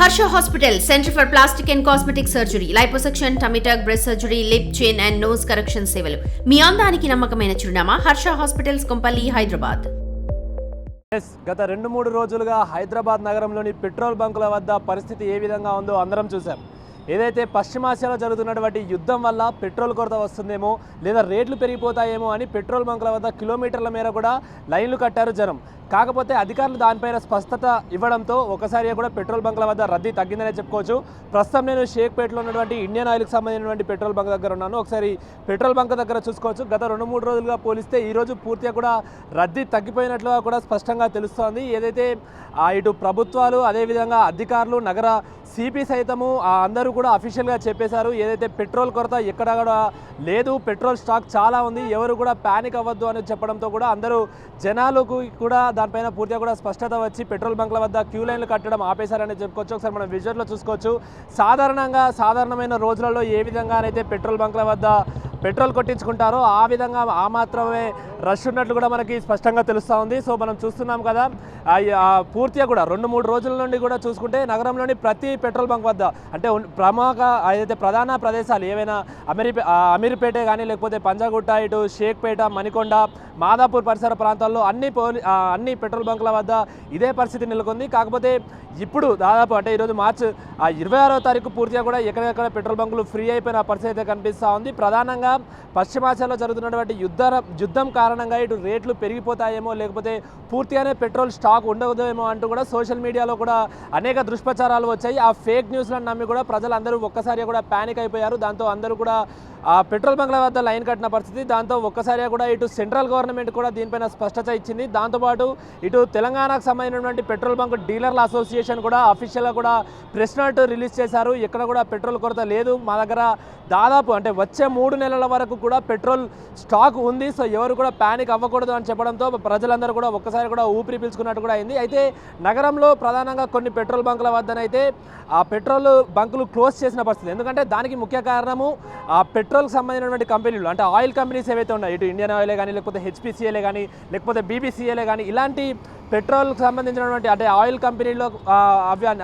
Harsha Hospital, Center for Plastic and Cosmetic Surgery, liposuction, tummy tuck, breast surgery, lip, chin and nose correction సేవలు. మీ అందానికి నమ్మకమైన చిరునామా Harsha hospitals Kompally Hyderabad. గత 2-3 రోజులుగా హైదరాబాద్ నగరంలోని పెట్రోల్ బంకుల వద్ద పరిస్థితి ఏ విధంగా ఉందో అందరం చూసాం. ఏదైతే పశ్చిమాసియాలో జరుగుతున్నటువంటి యుద్ధం వల్ల పెట్రోల్ కొరత వస్తుందేమో లేదా రేట్లు పెరిగిపోతాయేమో అని పెట్రోల్ బంకుల వద్ద కిలోమీటర్ల మేర కూడా లైన్లు కట్టారు జనం. కాకపోతే అధికారులు దానిపైన స్పష్టత ఇవ్వడంతో ఒకసారి కూడా పెట్రోల్ బంకుల వద్ద రద్దీ తగ్గిందనే చెప్పుకోవచ్చు. ప్రస్తుతం నేను షేక్పేటలో ఉన్నటువంటి ఇండియన్ ఆయిల్కి సంబంధించినటువంటి పెట్రోల్ బంక్ దగ్గర ఉన్నాను. ఒకసారి పెట్రోల్ బంక్ దగ్గర చూసుకోవచ్చు. గత 2-3 రోజులుగా పోలిస్తే ఈరోజు పూర్తిగా కూడా రద్దీ తగ్గిపోయినట్లుగా కూడా స్పష్టంగా తెలుస్తోంది. ఏదైతే ఇటు ప్రభుత్వాలు అదేవిధంగా అధికారులు నగర సిపి సైతము అందరూ కూడా అఫీషియల్గా చెప్పేశారు. ఏదైతే పెట్రోల్ కొరత ఎక్కడ కూడా లేదు, పెట్రోల్ స్టాక్ చాలా ఉంది, ఎవరు కూడా ప్యానిక్ అవ్వద్దు అని చెప్పడంతో కూడా అందరూ జనాలకు కూడా దానిపైన పూర్తిగా కూడా స్పష్టత వచ్చి పెట్రోల్ బంక్ల వద్ద క్యూ లైన్లు కట్టడం ఆపేశారని చెప్పుకోవచ్చు. ఒకసారి మనం విజువల్లో చూసుకోవచ్చు. సాధారణమైన రోజులలో ఏ విధంగానైతే పెట్రోల్ బంక్ల వద్ద పెట్రోల్ కొట్టించుకుంటారో ఆ విధంగా ఆ మాత్రమే రష్ ఉన్నట్లు కూడా మనకి స్పష్టంగా తెలుస్తూ ఉంది. సో మనం చూస్తున్నాం కదా, పూర్తిగా కూడా 2-3 రోజుల నుండి కూడా చూసుకుంటే నగరంలోని ప్రతి పెట్రోల్ బంక్ వద్ద అంటే ప్రముఖ ఏదైతే ప్రధాన ప్రదేశాలు ఏవైనా అమీర్పేట కానీ లేకపోతే పంజాగుట్ట, ఇటు షేక్పేట, మణికొండ, మాదాపూర్ పరిసర ప్రాంతాల్లో అన్ని పెట్రోల్ బంకుల వద్ద ఇదే పరిస్థితి నెలకొంది. కాకపోతే ఇప్పుడు దాదాపు అంటే ఈరోజు మార్చి 26వ తారీఖు పూర్తిగా కూడా ఎక్కడెక్కడ పెట్రోల్ బంకులు ఫ్రీ అయిపోయిన పరిస్థితి అయితే కనిపిస్తూ ఉంది. ప్రధానంగా పశ్చిమాసియాలో జరుగుతున్నటువంటి యుద్ధం కారణంగా ఇటు రేట్లు పెరిగిపోతాయేమో లేకపోతే పూర్తిగానే పెట్రోల్ స్టాక్ ఉండదేమో అంటూ కూడా సోషల్ మీడియాలో కూడా అనేక దుష్ప్రచారాలు వచ్చాయి. ఆ ఫేక్ న్యూస్లను నమ్మి కూడా ప్రజలందరూ ఒక్కసారిగా కూడా ప్యానిక్ అయిపోయారు. దాంతో అందరూ కూడా పెట్రోల్ బంక్ల వద్ద లైన్ కట్టిన పరిస్థితి. దాంతో ఒక్కసారిగా కూడా ఇటు సెంట్రల్ గవర్నమెంట్ కూడా దీనిపైన స్పష్టత ఇచ్చింది. దాంతోపాటు ఇటు తెలంగాణకు సంబంధించినటువంటి పెట్రోల్ బంక్ డీలర్ల అసోసియేషన్ కూడా అఫీషియల్గా కూడా ప్రెస్ నోట్ రిలీజ్ చేశారు. ఎక్కడ కూడా పెట్రోల్ కొరత లేదు, మా దగ్గర దాదాపు అంటే వచ్చే 3 నెలల వరకు కూడా పెట్రోల్ స్టాక్ ఉంది, సో ఎవరు కూడా ప్యానిక్ అవ్వకూడదు అని చెప్పడంతో ప్రజలందరూ కూడా ఒక్కసారి కూడా ఊపిరి పీల్చుకున్నట్టు కూడా అయింది. అయితే నగరంలో ప్రధానంగా కొన్ని పెట్రోల్ బంకుల వద్దనైతే ఆ పెట్రోల్ బంకులు క్లోజ్ చేసిన పరిస్థితి. ఎందుకంటే దానికి ముఖ్య కారణము ఆ పెట్రోల్కి సంబంధించినటువంటి కంపెనీలు అంటే ఆయిల్ కంపెనీస్ ఏవైతే ఉన్నాయో ఇటు ఇండియన్ ఆయిలే కానీ లేకపోతే హెచ్పిసిఎలే కానీ లేకపోతే బీబీసీఎలే కానీ ఇలాంటి పెట్రోల్కి సంబంధించినటువంటి అంటే ఆయిల్ కంపెనీలో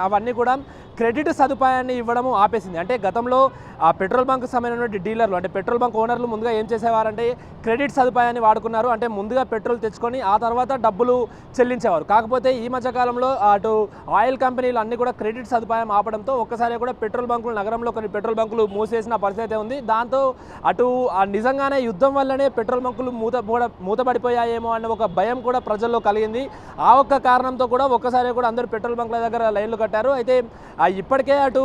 అవన్నీ కూడా క్రెడిట్ సదుపాయాన్ని ఇవ్వడము ఆపేసింది. అంటే గతంలో ఆ పెట్రోల్ బంక్ సంబంధించినటువంటి డీలర్లు అంటే పెట్రోల్ బంక్ ఓనర్లు ముందుగా ఏం చేసేవారంటే క్రెడిట్ సదుపాయాన్ని వాడుకున్నారు. అంటే ముందుగా పెట్రోల్ తెచ్చుకొని ఆ తర్వాత డబ్బులు చెల్లించేవారు. కాకపోతే ఈ మధ్యకాలంలో అటు ఆయిల్ కంపెనీలు అన్నీ కూడా క్రెడిట్ సదుపాయం ఆపడంతో ఒక్కసారి కూడా పెట్రోల్ బంకులు నగరంలో కొన్ని పెట్రోల్ బంకులు మూసేసిన పరిస్థితి ఉంది. దాంతో అటు నిజంగానే యుద్ధం వల్లనే పెట్రోల్ బంకులు మూతపడిపోయాయేమో అన్న ఒక భయం కూడా ప్రజల్లో కలిగింది. ఆ ఒక్క కారణంతో కూడా ఒక్కసారి కూడా అందరూ పెట్రోల్ బంకుల దగ్గర లైన్లు కట్టారు. అయితే ఇప్పటికే అటు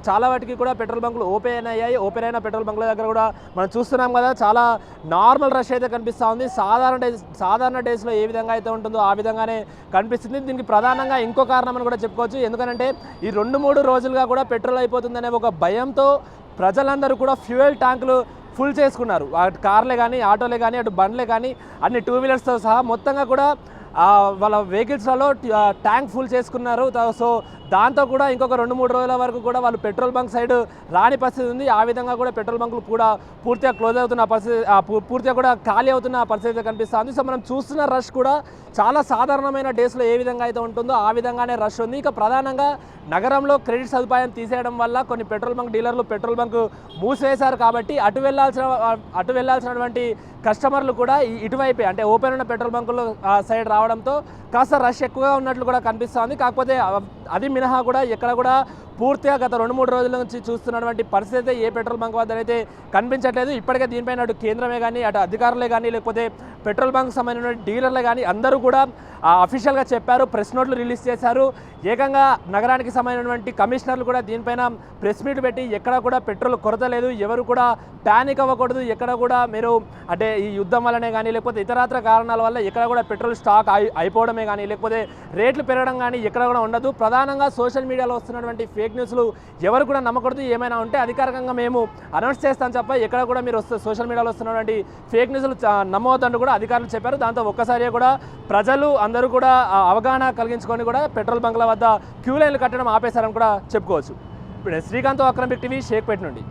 చాలా వాటికి కూడా పెట్రోల్ బంకులు ఓపెన్ అయ్యాయి. ఓపెన్ అయిన పెట్రోల్ బంకుల దగ్గర కూడా మనం చూస్తున్నాం కదా, చాలా నార్మల్ రష్ అయితే కనిపిస్తూ ఉంది. సాధారణ డేస్లో ఏ విధంగా అయితే ఉంటుందో ఆ విధంగానే కనిపిస్తుంది. దీనికి ప్రధానంగా ఇంకో కారణం అని కూడా చెప్పుకోవచ్చు. ఎందుకంటే ఈ 2-3 రోజులుగా కూడా పెట్రోల్ అయిపోతుందనే ఒక భయంతో ప్రజలందరూ కూడా ఫ్యూయల్ ట్యాంకులు ఫుల్ చేసుకున్నారు. అటు కార్లే కానీ ఆటోలే కానీ అటు బండ్లే కానీ అన్ని 2 వీలర్స్తో సహా మొత్తంగా కూడా వాళ్ళ వెహికల్స్లలో ట్యాంక్ ఫుల్ చేసుకున్నారు. సో దాంతో కూడా ఇంకొక 2-3 రోజుల వరకు కూడా వాళ్ళు పెట్రోల్ బంక్ సైడ్ రాని పరిస్థితి ఉంది. ఆ విధంగా కూడా పెట్రోల్ బంకులు కూడా పూర్తిగా క్లోజ్ అవుతున్న పరిస్థితి, పూర్తిగా కూడా ఖాళీ అవుతున్న పరిస్థితి కనిపిస్తుంది. సో మనం చూస్తున్న రష్ కూడా చాలా సాధారణమైన డేస్లో ఏ విధంగా అయితే ఉంటుందో ఆ విధంగానే రష్ ఉంది. ఇక ప్రధానంగా నగరంలో క్రెడిట్ సదుపాయం తీసేయడం వల్ల కొన్ని పెట్రోల్ బంక్ డీలర్లు పెట్రోల్ బంక్ మూసివేశారు. కాబట్టి అటు వెళ్ళాల్సినటువంటి కస్టమర్లు కూడా ఇటువైపే అంటే ఓపెన్ ఉన్న పెట్రోల్ బంకులు సైడ్ రావడంతో కాస్త రష్ ఎక్కువగా ఉన్నట్లు కూడా కనిపిస్తుంది. కాకపోతే అది మినహా కూడా ఎక్కడ కూడా పూర్తిగా గత 2-3 రోజుల నుంచి చూస్తున్నటువంటి పరిస్థితి ఏ పెట్రోల్ బంక్ వద్ద అయితే కనిపించట్లేదు. ఇప్పటికే దీనిపైన అటు కేంద్రమే కానీ అటు అధికారులే కానీ లేకపోతే పెట్రోల్ బంక్ సంబంధించిన డీలర్లే కానీ అందరూ కూడా అఫీషియల్గా చెప్పారు, ప్రెస్ నోట్లు రిలీజ్ చేశారు. ఏకంగా నగరానికి సంబంధించినటువంటి కమిషనర్లు కూడా దీనిపైన ప్రెస్ మీట్ పెట్టి ఎక్కడ కూడా పెట్రోల్ కొరత లేదు, ఎవరు కూడా ప్యానిక్ అవ్వకూడదు, ఎక్కడ కూడా మీరు అంటే ఈ యుద్ధం వల్లనే కానీ లేకపోతే ఇతరత్ర కారణాల వల్ల ఎక్కడ కూడా పెట్రోల్ స్టాక్ అయిపోవడమే కానీ లేకపోతే రేట్లు పెరగడం కానీ ఎక్కడ కూడా ఉండదు. ప్రధానంగా సోషల్ మీడియాలో వస్తున్నటువంటి ఫేక్ న్యూస్లు ఎవరు కూడా నమ్మకూడదు. ఏమైనా ఉంటే అధికారికంగా మేము అనౌన్స్ చేస్తాం తప్ప ఎక్కడ కూడా మీరు సోషల్ మీడియాలో వస్తున్నటువంటి ఫేక్ న్యూస్లు నమ్మవద్దంటూ కూడా అధికారులు చెప్పారు. దాంతో ఒక్కసారి కూడా ప్రజలు అందరూ కూడా అవగాహన కలిగించుకొని కూడా పెట్రోల్ బంకుల వద్ద క్యూ లైన్లు కట్టడం ఆపేశారని కూడా చెప్పుకోవచ్చు. ఇప్పుడు శ్రీకాంత్, అక్రమ్ టీవీ, షేక్పేట నుండి.